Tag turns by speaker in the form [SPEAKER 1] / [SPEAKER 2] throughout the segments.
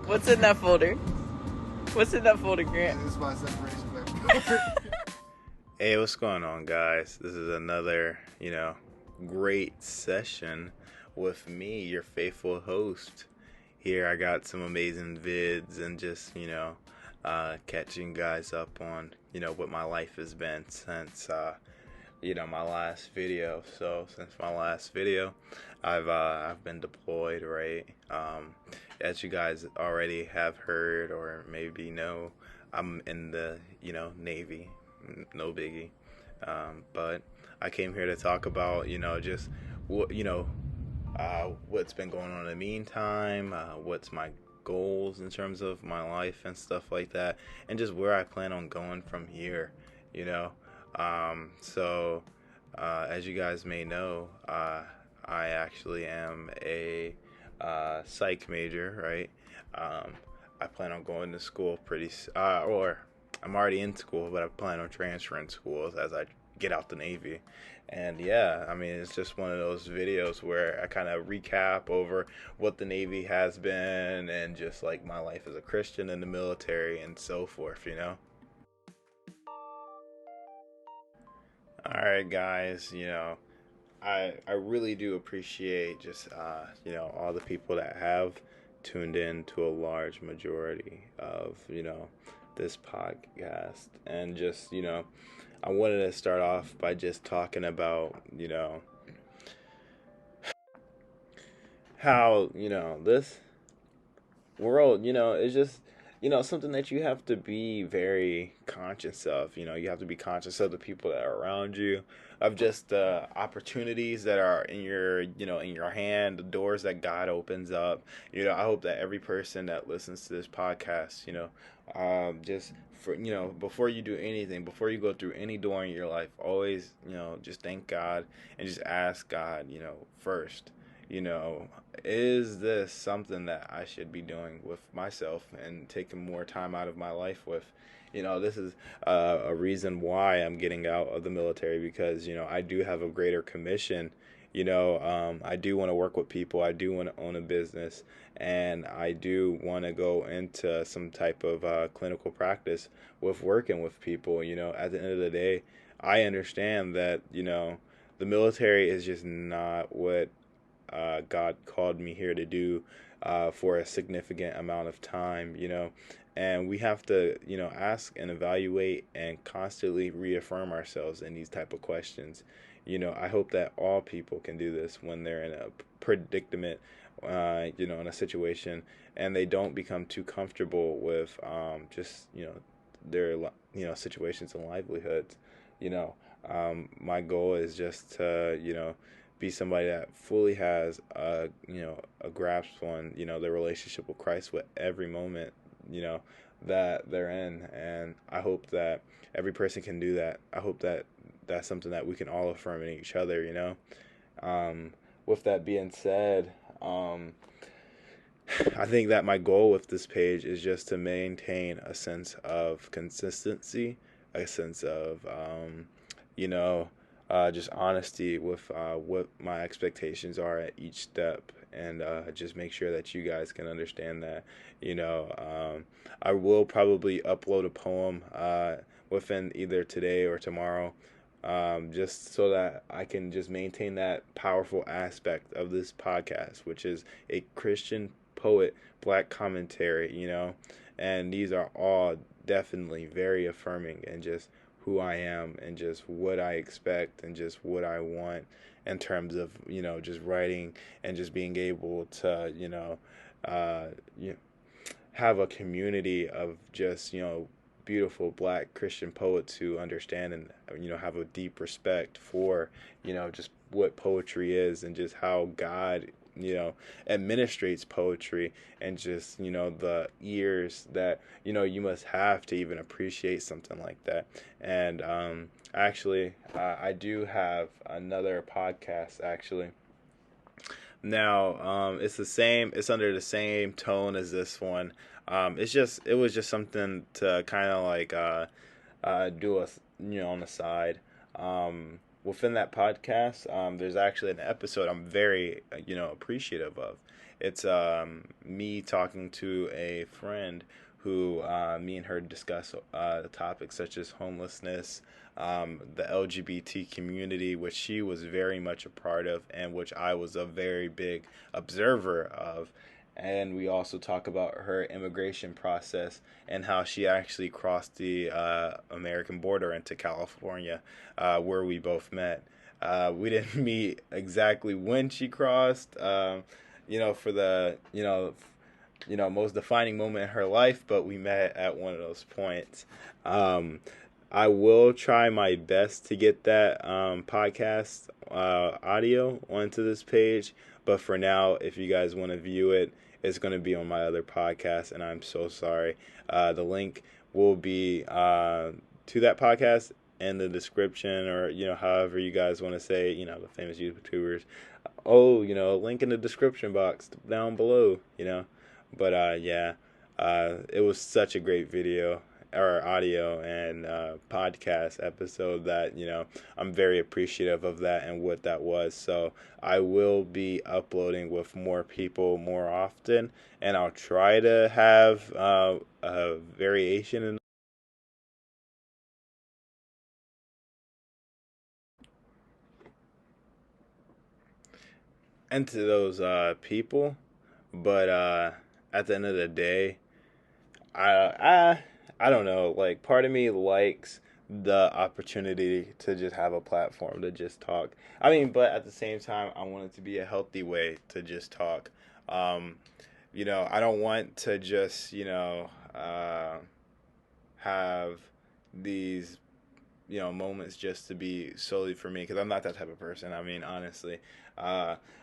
[SPEAKER 1] What's in that folder? What's in that folder, Grant?
[SPEAKER 2] This is my separation paper.
[SPEAKER 3] Hey, what's going on, guys? This is another, great session with me, your faithful host. Here I got some amazing vids and just, catching guys up on, what my life has been since, my last video. So since my last video, I've been deployed, right? As you guys already have heard or maybe know, I'm in the, Navy. No biggie. But I came here to talk about, just what, what's been going on in the meantime, what's my goals in terms of my life and stuff like that, and just where I plan on going from here, So, as you guys may know, I actually am a psych major, right? I plan on going to school or I'm already in school, but I plan on transferring schools as I get out the Navy. And yeah, I mean, it's just one of those videos where I kind of recap over what the Navy has been and just like my life as a Christian in the military and so forth, All right, guys, I really do appreciate just, all the people that have tuned in to a large majority of, this podcast. And just, I wanted to start off by just talking about, how, this world, is just, something that you have to be very conscious of. You have to be conscious of the people that are around you, of just the opportunities that are in your, in your hand, the doors that God opens up. I hope that every person that listens to this podcast, just for, before you do anything, before you go through any door in your life, always, just thank God and just ask God, first, is this something that I should be doing with myself and taking more time out of my life with? This is a reason why I'm getting out of the military, because, I do have a greater commission. I do want to work with people. I do want to own a business, and I do want to go into some type of clinical practice with working with people. At the end of the day, I understand that, the military is just not what God called me here to do for a significant amount of time, and we have to, ask and evaluate and constantly reaffirm ourselves in these type of questions. I hope that all people can do this when they're in a predicament, in a situation, and they don't become too comfortable with just, their, situations and livelihoods. My goal is just to, be somebody that fully has a grasp on, the relationship with Christ with every moment, that they're in. And I hope that every person can do that. I hope that that's something that we can all affirm in each other, With that being said, I think that my goal with this page is just to maintain a sense of consistency, a sense of, just honesty with what my expectations are at each step, and just make sure that you guys can understand that. I will probably upload a poem within either today or tomorrow, just so that I can just maintain that powerful aspect of this podcast, which is a Christian poet, black commentary, and these are all definitely very affirming and just who I am and just what I expect and just what I want in terms of, just writing and just being able to, have a community of just, beautiful black Christian poets who understand and, have a deep respect for, just what poetry is and just how God, administrates poetry, and just, the ears that, you must have to even appreciate something like that. And actually, I do have another podcast, actually. Now, it's under the same tone as this one. It was just something to kind of like do on the side. Within that podcast, there's actually an episode I'm very, appreciative of. It's me talking to a friend who me and her discuss topics such as homelessness, the LGBT community, which she was very much a part of, and which I was a very big observer of. And we also talk about her immigration process and how she actually crossed the American border into California, where we both met. We didn't meet exactly when she crossed, for the most defining moment in her life, but we met at one of those points. I will try my best to get that podcast audio onto this page, but for now, if you guys want to view it, it's going to be on my other podcast, and I'm so sorry. The link will be to that podcast in the description, or however you guys want to say, the famous YouTubers. Oh, link in the description box down below. But yeah, it was such a great video or audio and podcast episode that I'm very appreciative of that and what that was. So I will be uploading with more people more often, and I'll try to have a variation in. And to those people, but at the end of the day, I don't know. Like, part of me likes the opportunity to just have a platform to just talk. I mean, but at the same time, I want it to be a healthy way to just talk. Um, I don't want to just have these moments just to be solely for me, because I'm not that type of person. I mean, honestly,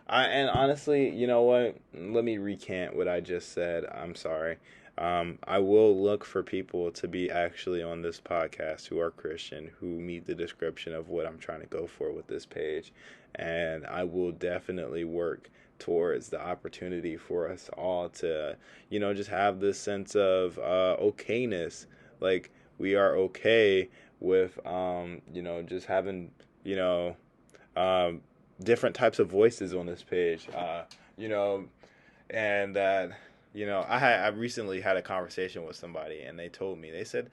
[SPEAKER 3] honestly, you know what? Let me recant what I just said. I'm sorry. I will look for people to be actually on this podcast who are Christian, who meet the description of what I'm trying to go for with this page, and I will definitely work towards the opportunity for us all to, just have this sense of okayness. Like, we are okay with just having um, different types of voices on this page, you know and that I recently had a conversation with somebody, and they told me, they said,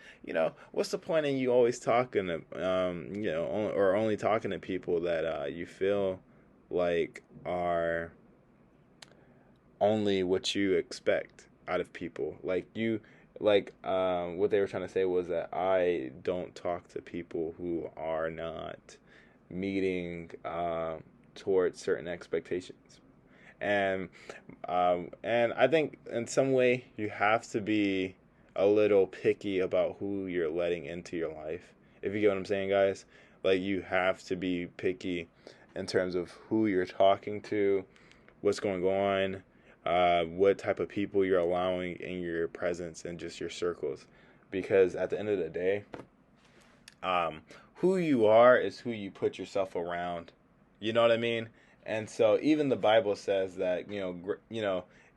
[SPEAKER 3] what's the point in you always talking to or only talking to people that you feel like are only what you expect out of people. What they were trying to say was that I don't talk to people who are not meeting towards certain expectations. And I think in some way you have to be a little picky about who you're letting into your life. If you get what I'm saying, guys, like, you have to be picky in terms of who you're talking to, what's going on, what type of people you're allowing in your presence and just your circles. Because at the end of the day, who you are is who you put yourself around. You know what I mean? And so even the Bible says that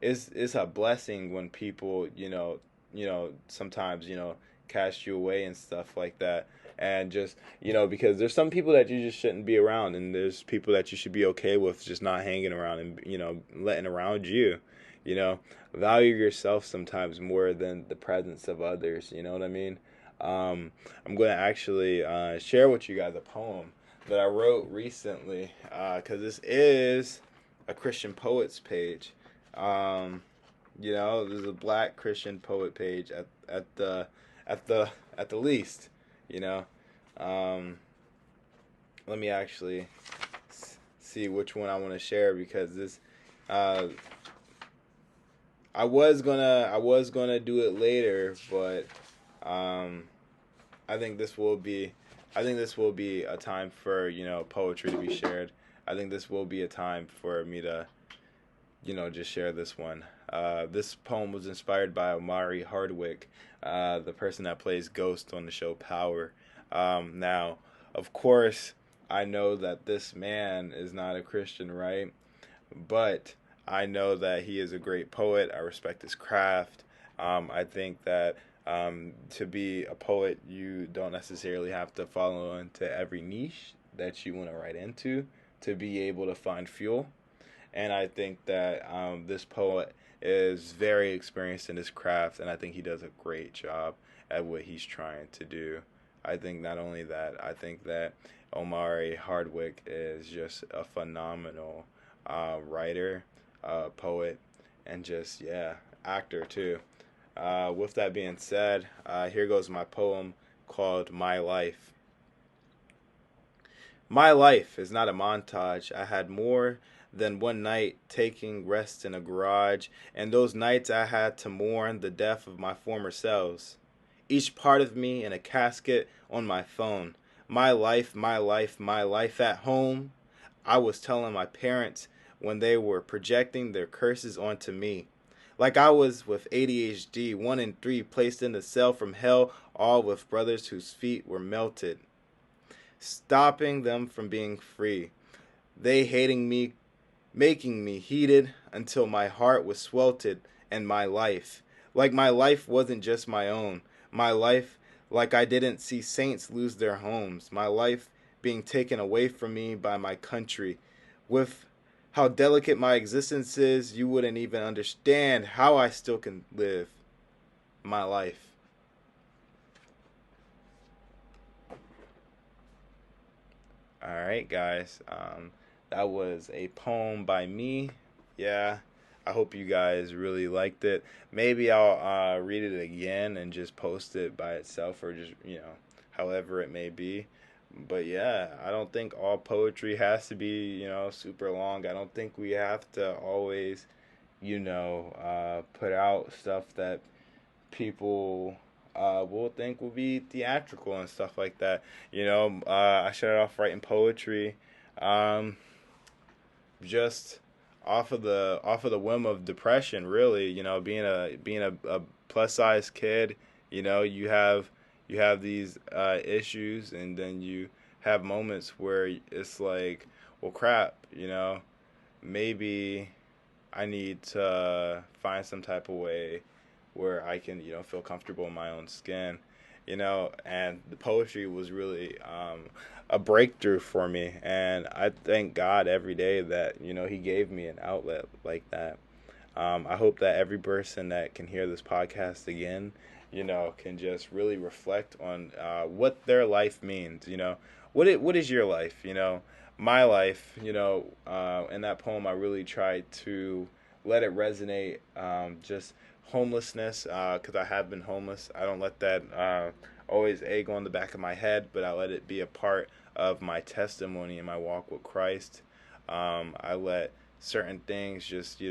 [SPEAKER 3] it's a blessing when people sometimes cast you away and stuff like that. And just because there's some people that you just shouldn't be around, and there's people that you should be okay with just not hanging around and letting around you. Value yourself sometimes more than the presence of others. You know what I mean? I'm going to actually share with you guys a poem that I wrote recently, because this is a Christian poets page. There's a Black Christian poet page at the least. Let me actually see which one I want to share, because this I was gonna do it later, but I think this will be a time for poetry to be shared. I think this will be a time for me to just share this one. This poem was inspired by Omari Hardwick, the person that plays Ghost on the show Power. Now, of course, I know that this man is not a Christian, right? But I know that he is a great poet. I respect his craft. I think that to be a poet, you don't necessarily have to follow into every niche that you want to write into to be able to find fuel. And I think that this poet is very experienced in his craft, and I think he does a great job at what he's trying to do. I think not only that, I think that Omari Hardwick is just a phenomenal writer, poet, and just, yeah, actor too. With that being said, here goes my poem called My Life. My life is not a montage. I had more than one night taking rest in a garage, and those nights I had to mourn the death of my former selves. Each part of me in a casket on my phone. My life, my life, my life at home. I was telling my parents when they were projecting their curses onto me. Like I was with ADHD, 1 in 3 placed in the cell from hell, all with brothers whose feet were melted, stopping them from being free. They hating me, making me heated until my heart was sweltered, and my life. Like my life wasn't just my own. My life, like I didn't see saints lose their homes. My life being taken away from me by my country. With how delicate my existence is, you wouldn't even understand how I still can live my life. All right, guys. That was a poem by me. Yeah, I hope you guys really liked it. Maybe I'll read it again and just post it by itself, or just, however it may be. But yeah, I don't think all poetry has to be, super long. I don't think we have to always, put out stuff that people will think will be theatrical and stuff like that. I started off writing poetry, just off of the whim of depression. Really, being a plus size kid, you have these issues, and then you have moments where it's like, well, crap, maybe I need to find some type of way where I can, feel comfortable in my own skin, and the poetry was really a breakthrough for me, and I thank God every day that, he gave me an outlet like that. I hope that every person that can hear this podcast again, can just really reflect on what their life means. What is your life? My life. In that poem, I really tried to let it resonate. Just homelessness, because I have been homeless. I don't let that always egg on the back of my head, but I let it be a part of my testimony in my walk with Christ. I let certain things just,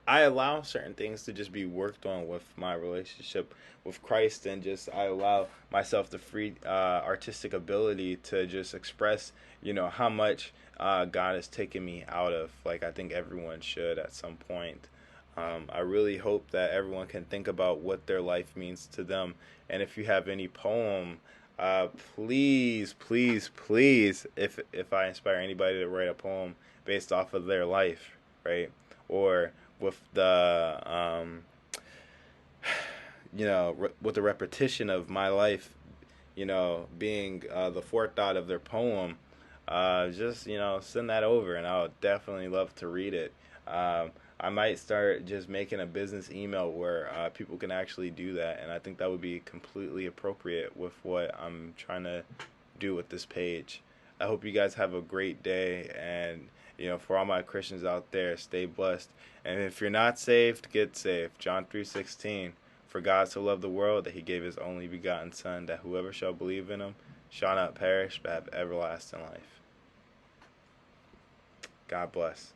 [SPEAKER 3] I allow certain things to just be worked on with my relationship with Christ, and just I allow myself the free artistic ability to just express, how much God has taken me out of. Like, I think everyone should at some point. I really hope that everyone can think about what their life means to them. And if you have any poem, please, please, please, if I inspire anybody to write a poem based off of their life, right? Or with the, with the repetition of my life, being the forethought of their poem, just, send that over, and I would definitely love to read it. I might start just making a business email where people can actually do that, and I think that would be completely appropriate with what I'm trying to do with this page. I hope you guys have a great day, and for all my Christians out there, stay blessed. And if you're not saved, get saved. John 3:16. For God so loved the world that he gave his only begotten Son, that whoever shall believe in him shall not perish but have everlasting life. God bless.